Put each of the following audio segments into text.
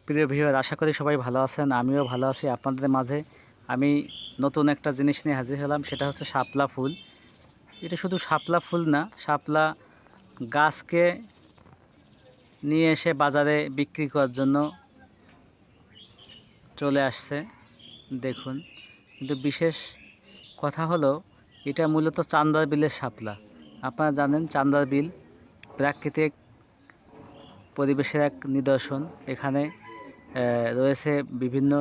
প্রিয় ভিউয়ার, আশা করি সবাই ভালো আছেন। আমিও ভালো আছি। আপনাদের মাঝে আমি নতুন একটা জিনিস নিয়ে হাজির হলাম, সেটা হচ্ছে শাপলা ফুল। এটা শুধু শাপলা ফুল না, শাপলা গাছকে নিয়ে এসে বাজারে বিক্রি করার জন্য চলে আসছে। দেখুন, কিন্তু বিশেষ কথা হলো এটা মূলত চান্দার বিলের শাপলা। আপনারা জানেন চান্দার বিল প্রাকৃতিক পরিবেশের এক নিদর্শন। এখানে রয়েছে বিভিন্ন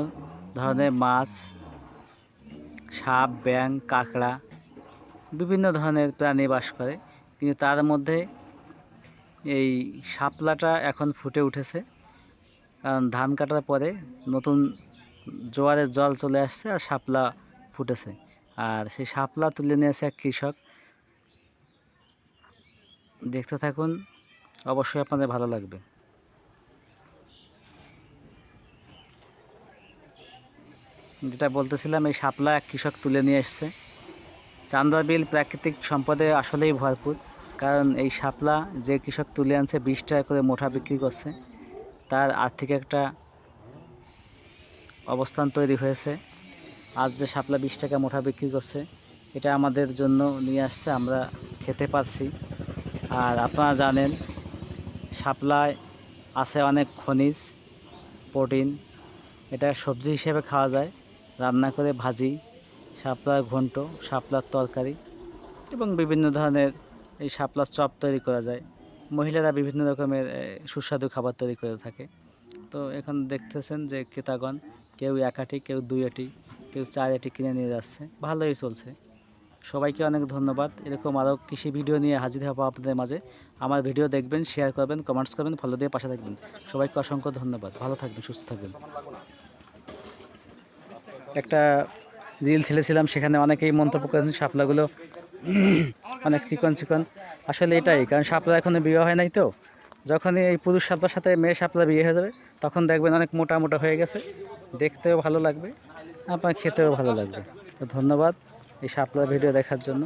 ধরনের মাছ, সাপ, ব্যাঙ, কাঁকড়া, বিভিন্ন ধরনের প্রাণী বাস করে। কিন্তু তার মধ্যে এই শাপলাটা এখন ফুটে উঠেছে, কারণ ধান কাটার পরে নতুন জোয়ারের জল চলে আসছে আর শাপলা ফুটেছে। আর সেই শাপলা তুলে নিয়েছে এক কৃষক। দেখতে থাকুন, অবশ্যই আপনাদের ভালো লাগবে। যেটা বলতেছিলাম, এই শাপলা এক কৃষক তুলে নিয়ে এসছে। চান্দার বিল প্রাকৃতিক সম্পদে আসলেই ভরপুর, কারণ এই শাপলা যে কৃষক তুলে আনছে 20 টাকা করে মোঠা বিক্রি করছে। তার আর্থিক একটা অবস্থান তৈরি হয়েছে। আজ যে শাপলা 20 টাকা মোঠা বিক্রি করছে, এটা আমাদের জন্য নিয়ে আসছে, আমরা খেতে পারছি। আর আপনারা জানেন শাপলায় আছে অনেক খনিজ, প্রোটিন। এটা সবজি হিসেবে খাওয়া যায়, রান্না করে ভাজি, শাপলার ঘন্ট, শাপলার তরকারি এবং বিভিন্ন ধরনের এই শাপলার চপ তৈরি করা যায়। মহিলারা বিভিন্ন রকমের সুস্বাদু খাবার তৈরি করে থাকে। তো এখন দেখতেছেন যে ক্রেতাগণ কেউ 1 আঁটি, কেউ 2 আঁটি, কেউ 4 আঁটি কিনে নিয়ে যাচ্ছে। ভালোই চলছে। সবাইকে অনেক ধন্যবাদ। এরকম আরও কৃষি ভিডিও নিয়ে হাজির হবো আপনাদের মাঝে। আমার ভিডিও দেখবেন, শেয়ার করবেন, কমেন্টস করবেন, ফলো দিয়ে পাশে থাকবেন। সবাইকে অসংখ্য ধন্যবাদ। ভালো থাকবেন, সুস্থ থাকবেন। একটা রিল ছেড়েছিলাম, সেখানে অনেকেই মন্তব্য করেছেন শাপলাগুলো অনেক চিকন চিকন। আসলে এটাই কারণ, শাপলা এখনও বিয়ে হয় নাই, তো যখনই এই পুরুষ শাপলার সাথে মেয়ে শাপলা বিয়ে হয়ে যাবে তখন দেখবেন অনেক মোটা মোটা হয়ে গেছে। দেখতেও ভালো লাগবে, আপনার খেতেও ভালো লাগবে। তো ধন্যবাদ এই শাপলার ভিডিও দেখার জন্য।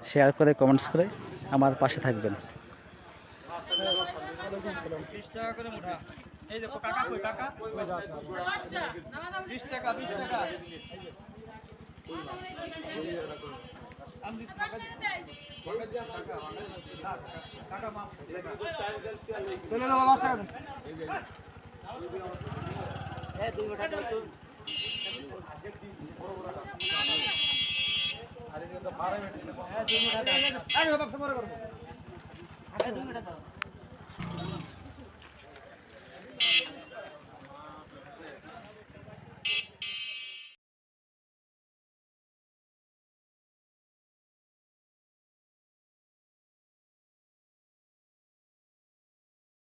শেয়ার করে, কমেন্টস করে আমার পাশে থাকবেন।